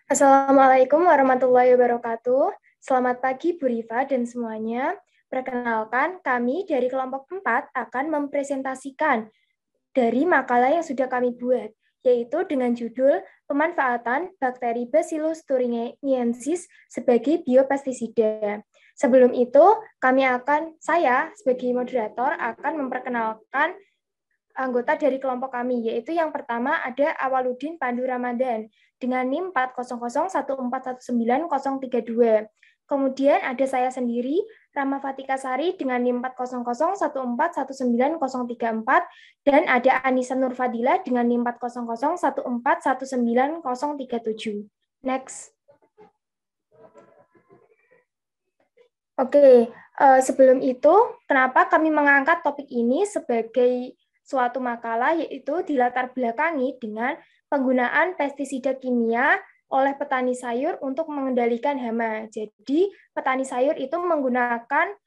Assalamualaikum warahmatullahi wabarakatuh. Selamat pagi Bu Rifa dan semuanya. Perkenalkan, kami dari kelompok 4 akan mempresentasikan dari makalah yang sudah kami buat, yaitu dengan judul Pemanfaatan Bakteri Bacillus thuringiensis sebagai biopestisida. Sebelum itu, saya sebagai moderator akan memperkenalkan anggota dari kelompok kami, yaitu yang pertama ada Awaludin Pandu Ramadan dengan NIM 40014190032. Kemudian ada saya sendiri, Rama Fatika Sari dengan NIM 40014190034 dan ada Anissa Nurfadila dengan NIM 40014190037. Next. Oke, sebelum itu, kenapa kami mengangkat topik ini sebagai suatu makalah, yaitu dilatar belakangi dengan penggunaan pestisida kimia oleh petani sayur untuk mengendalikan hama. Jadi, petani sayur itu menggunakan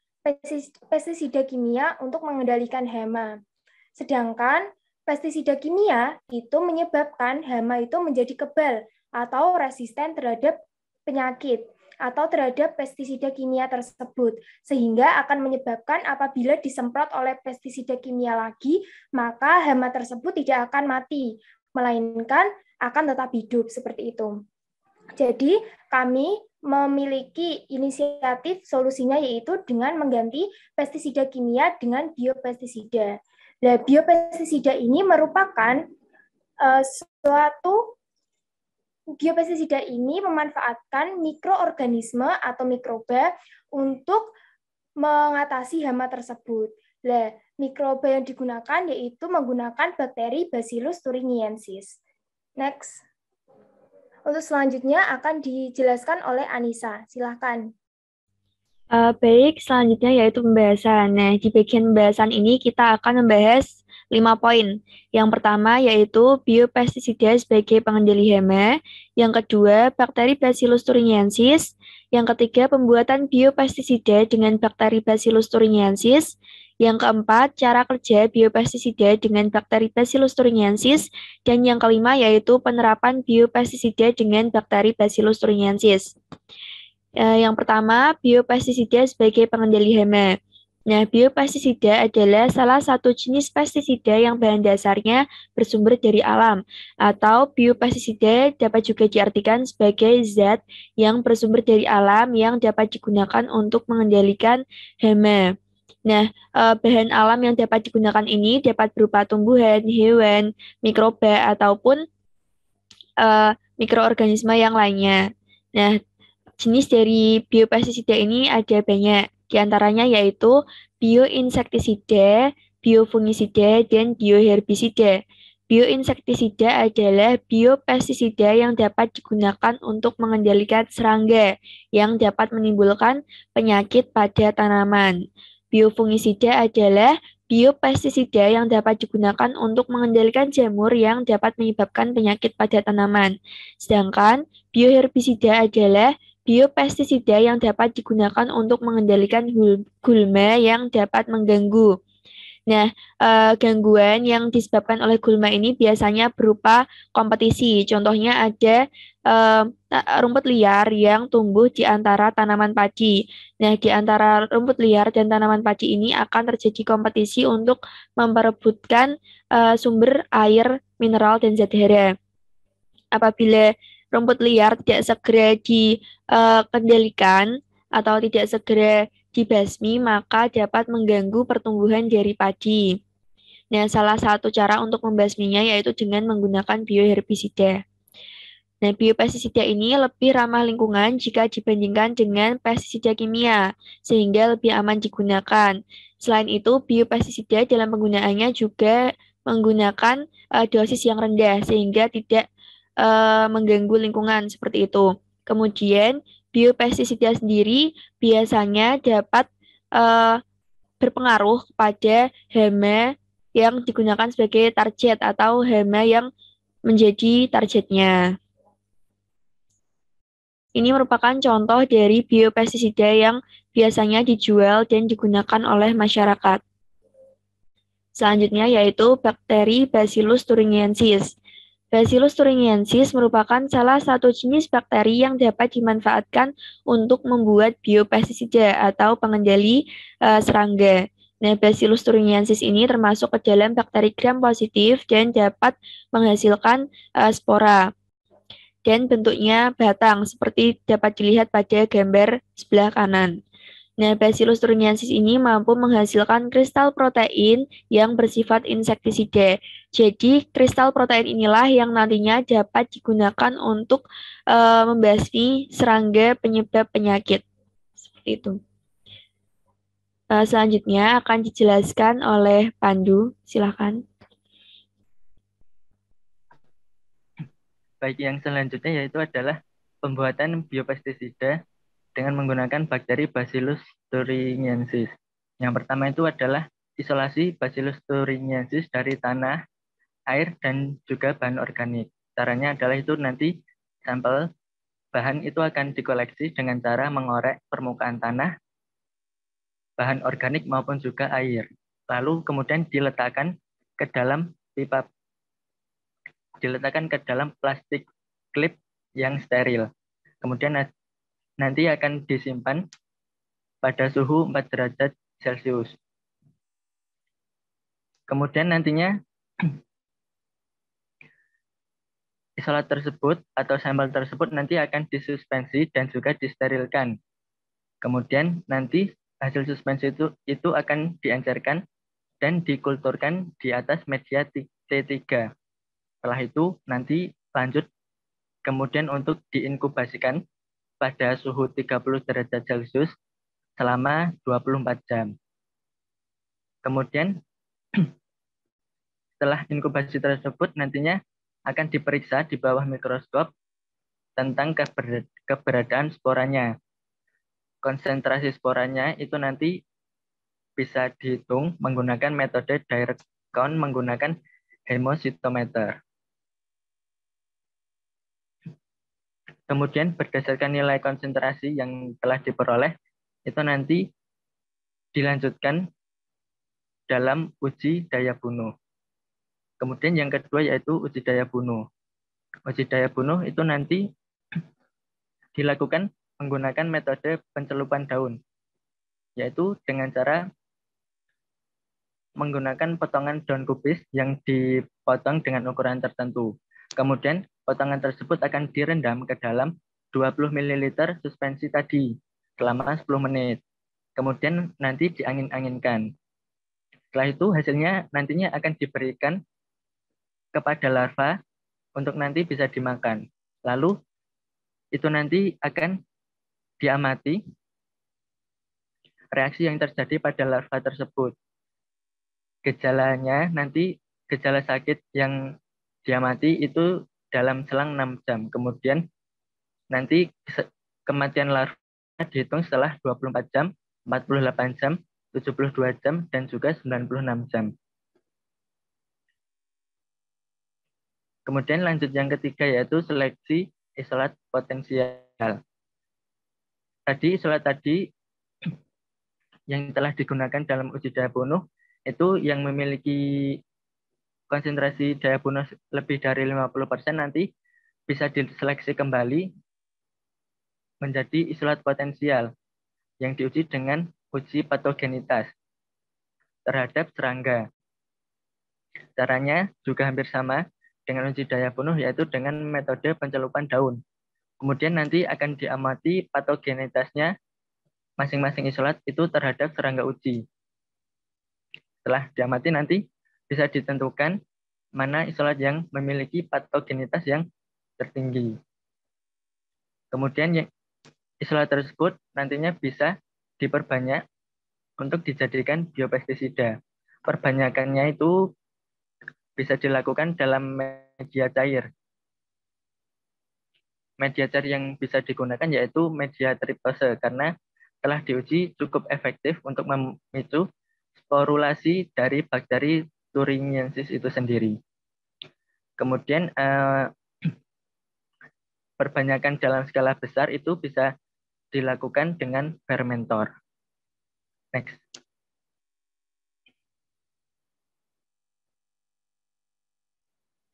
pestisida kimia untuk mengendalikan hama. Sedangkan pestisida kimia itu menyebabkan hama itu menjadi kebal atau resisten terhadap penyakit atau terhadap pestisida kimia tersebut, sehingga akan menyebabkan apabila disemprot oleh pestisida kimia lagi, maka hama tersebut tidak akan mati, melainkan akan tetap hidup seperti itu. Jadi, kami memiliki inisiatif solusinya yaitu dengan mengganti pestisida kimia dengan biopestisida. Nah, biopestisida ini merupakan suatu biopestisida ini memanfaatkan mikroorganisme atau mikroba untuk mengatasi hama tersebut. Nah, mikroba yang digunakan yaitu menggunakan bakteri Bacillus thuringiensis. Next. Untuk selanjutnya akan dijelaskan oleh Anissa. Silahkan. Baik, selanjutnya yaitu pembahasan. Nah, di bagian pembahasan ini kita akan membahas 5 poin. Yang pertama yaitu biopestisida sebagai pengendali hama. Yang kedua, bakteri Bacillus thuringiensis. Yang ketiga, pembuatan biopestisida dengan bakteri Bacillus thuringiensis. Yang keempat, cara kerja biopestisida dengan bakteri Bacillus thuringiensis. Dan yang kelima yaitu penerapan biopestisida dengan bakteri Bacillus thuringiensis. Yang pertama, biopestisida sebagai pengendali hama. Nah, biopestisida adalah salah satu jenis pestisida yang bahan dasarnya bersumber dari alam, atau biopestisida dapat juga diartikan sebagai zat yang bersumber dari alam yang dapat digunakan untuk mengendalikan hama. Nah, bahan alam yang dapat digunakan ini dapat berupa tumbuhan, hewan, mikroba, ataupun mikroorganisme yang lainnya. Nah, jenis dari biopestisida ini ada banyak, di antaranya yaitu bioinsektisida, biofungisida, dan bioherbisida. Bioinsektisida adalah biopestisida yang dapat digunakan untuk mengendalikan serangga yang dapat menimbulkan penyakit pada tanaman. Biofungisida adalah biopestisida yang dapat digunakan untuk mengendalikan jamur yang dapat menyebabkan penyakit pada tanaman. Sedangkan bioherbisida adalah biopestisida yang dapat digunakan untuk mengendalikan gulma yang dapat mengganggu. Nah, gangguan yang disebabkan oleh gulma ini biasanya berupa kompetisi. Contohnya ada rumput liar yang tumbuh di antara tanaman padi. Nah, di antara rumput liar dan tanaman padi ini akan terjadi kompetisi untuk memperebutkan sumber air, mineral, dan zat hara. Apabila rumput liar tidak segera dikendalikan atau tidak segera dibasmi, maka dapat mengganggu pertumbuhan dari padi. Nah, salah satu cara untuk membasminya yaitu dengan menggunakan bioherbisida. Nah, biopestisida ini lebih ramah lingkungan jika dibandingkan dengan pestisida kimia, sehingga lebih aman digunakan. Selain itu, biopestisida dalam penggunaannya juga menggunakan dosis yang rendah, sehingga tidak mengganggu lingkungan seperti itu. Kemudian, biopestisida sendiri biasanya dapat berpengaruh kepada hama yang digunakan sebagai target atau hama yang menjadi targetnya. Ini merupakan contoh dari biopestisida yang biasanya dijual dan digunakan oleh masyarakat. Selanjutnya yaitu bakteri Bacillus thuringiensis. Bacillus thuringiensis merupakan salah satu jenis bakteri yang dapat dimanfaatkan untuk membuat biopestisida atau pengendali serangga. Nah, Bacillus thuringiensis ini termasuk ke dalam bakteri gram positif dan dapat menghasilkan spora dan bentuknya batang seperti dapat dilihat pada gambar sebelah kanan. Nah, Bacillus thuringiensis ini mampu menghasilkan kristal protein yang bersifat insektisida. Jadi, kristal protein inilah yang nantinya dapat digunakan untuk membasmi serangga penyebab penyakit. Seperti itu. Selanjutnya akan dijelaskan oleh Pandu. Silakan. Baik, yang selanjutnya yaitu adalah pembuatan biopestisida dengan menggunakan bakteri Bacillus thuringiensis. Yang pertama itu adalah isolasi Bacillus thuringiensis dari tanah, air, dan juga bahan organik. Caranya adalah itu nanti sampel bahan itu akan dikoleksi dengan cara mengorek permukaan tanah, bahan organik maupun juga air. Lalu kemudian diletakkan ke dalam plastik klip yang steril. Kemudian nanti akan disimpan pada suhu 4 derajat Celcius. Kemudian nantinya isolat tersebut atau sampel tersebut nanti akan disuspensi dan juga disterilkan. Kemudian nanti hasil suspensi itu akan diencerkan dan dikulturkan di atas media T3. Setelah itu nanti lanjut kemudian untuk diinkubasikan pada suhu 30 derajat Celcius selama 24 jam. Kemudian setelah inkubasi tersebut nantinya akan diperiksa di bawah mikroskop tentang keberadaan sporanya. Konsentrasi sporanya itu nanti bisa dihitung menggunakan metode direct count menggunakan hemocytometer. Kemudian berdasarkan nilai konsentrasi yang telah diperoleh, itu nanti dilanjutkan dalam uji daya bunuh. Kemudian yang kedua yaitu uji daya bunuh. Uji daya bunuh itu nanti dilakukan menggunakan metode pencelupan daun, yaitu dengan cara menggunakan potongan daun kubis yang dipotong dengan ukuran tertentu. Kemudian potongan tersebut akan direndam ke dalam 20 ml suspensi tadi selama 10 menit. Kemudian nanti diangin-anginkan. Setelah itu hasilnya nantinya akan diberikan kepada larva untuk nanti bisa dimakan. Lalu itu nanti akan diamati reaksi yang terjadi pada larva tersebut. Gejalanya nanti gejala sakit yang diamati itu dalam selang 6 jam. Kemudian nanti kematian larva dihitung setelah 24 jam, 48 jam, 72 jam, dan juga 96 jam. Kemudian lanjut yang ketiga yaitu seleksi isolat potensial. Isolat tadi yang telah digunakan dalam uji daya bunuh itu yang memiliki konsentrasi daya bunuh lebih dari 50% nanti bisa diseleksi kembali menjadi isolat potensial yang diuji dengan uji patogenitas terhadap serangga. Caranya juga hampir sama dengan uji daya bunuh yaitu dengan metode pencelupan daun. Kemudian nanti akan diamati patogenitasnya masing-masing isolat itu terhadap serangga uji. Setelah diamati nanti bisa ditentukan mana isolat yang memiliki patogenitas yang tertinggi. Kemudian isolat tersebut nantinya bisa diperbanyak untuk dijadikan biopestisida. Perbanyakannya itu bisa dilakukan dalam media cair. Media cair yang bisa digunakan yaitu media triptose karena telah diuji cukup efektif untuk memicu sporulasi dari bakteri thuringiensis itu sendiri. Kemudian perbanyakan dalam skala besar itu bisa dilakukan dengan fermentor. Next.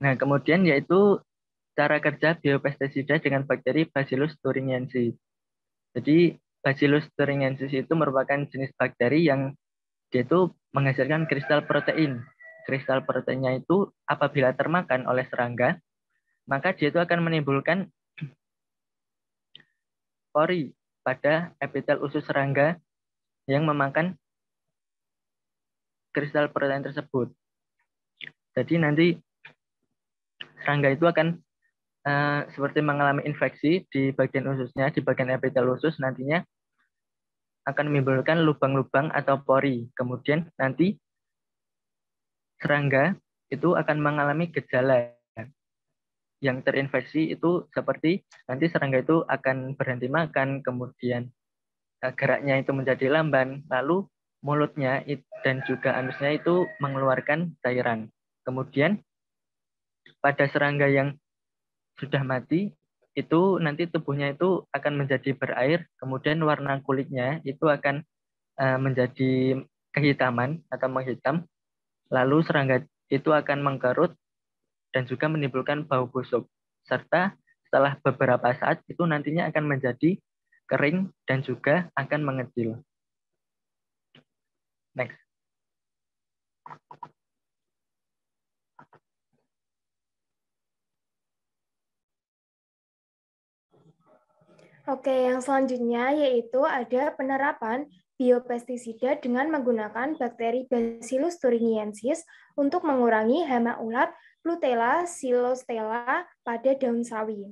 Nah, kemudian yaitu cara kerja biopestisida dengan bakteri Bacillus thuringiensis. Jadi Bacillus thuringiensis itu merupakan jenis bakteri yang dia itu menghasilkan kristal protein. Kristal proteinnya itu apabila termakan oleh serangga, maka dia itu akan menimbulkan pori pada epitel usus serangga yang memakan kristal protein tersebut. Jadi nanti serangga itu akan seperti mengalami infeksi di bagian ususnya, di bagian epitel usus, nantinya akan menimbulkan lubang-lubang atau pori. Kemudian nanti serangga itu akan mengalami gejala yang terinfeksi itu seperti nanti serangga itu akan berhenti makan, kemudian geraknya itu menjadi lamban, lalu mulutnya dan juga anusnya itu mengeluarkan cairan. Kemudian pada serangga yang sudah mati, itu nanti tubuhnya itu akan menjadi berair, kemudian warna kulitnya itu akan menjadi kehitaman atau menghitam, lalu serangga itu akan mengkerut dan juga menimbulkan bau busuk. Serta setelah beberapa saat itu nantinya akan menjadi kering dan juga akan mengecil. Next. Oke, yang selanjutnya yaitu ada penerapan biopestisida dengan menggunakan bakteri Bacillus thuringiensis untuk mengurangi hama ulat Plutella xylostella pada daun sawi.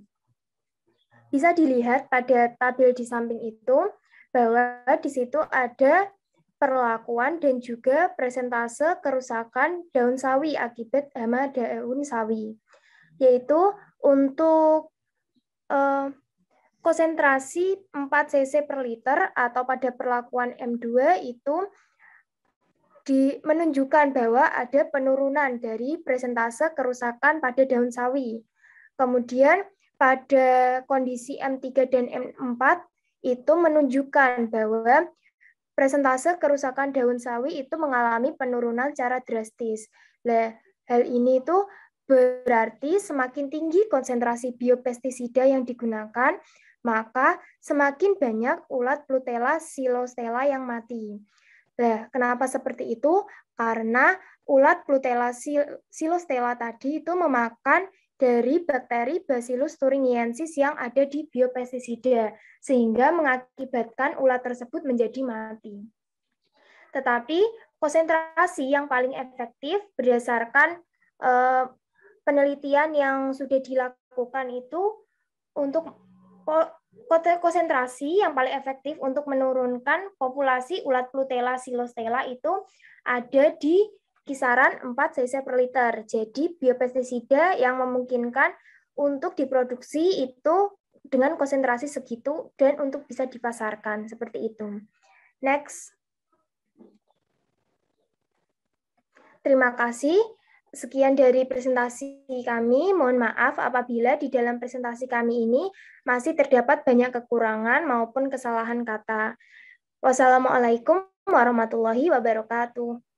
Bisa dilihat pada tabel di samping itu bahwa di situ ada perlakuan dan juga presentase kerusakan daun sawi akibat hama daun sawi, yaitu untuk konsentrasi 4 cc per liter atau pada perlakuan M2 itu menunjukkan bahwa ada penurunan dari presentase kerusakan pada daun sawi. Kemudian pada kondisi M3 dan M4 itu menunjukkan bahwa presentase kerusakan daun sawi itu mengalami penurunan secara drastis. Nah, hal ini itu berarti semakin tinggi konsentrasi biopestisida yang digunakan, maka semakin banyak ulat Plutella xylostella yang mati. Nah, kenapa seperti itu? Karena ulat Plutella xylostella tadi itu memakan dari bakteri Bacillus thuringiensis yang ada di biopestisida, sehingga mengakibatkan ulat tersebut menjadi mati. Tetapi konsentrasi yang paling efektif berdasarkan penelitian yang sudah dilakukan itu untuk konsentrasi yang paling efektif untuk menurunkan populasi ulat Plutella xylostella itu ada di kisaran 4 cc per liter. Jadi biopestisida yang memungkinkan untuk diproduksi itu dengan konsentrasi segitu dan untuk bisa dipasarkan seperti itu. Next. Terima kasih. Sekian dari presentasi kami. Mohon maaf apabila di dalam presentasi kami ini masih terdapat banyak kekurangan maupun kesalahan kata. Wassalamualaikum warahmatullahi wabarakatuh.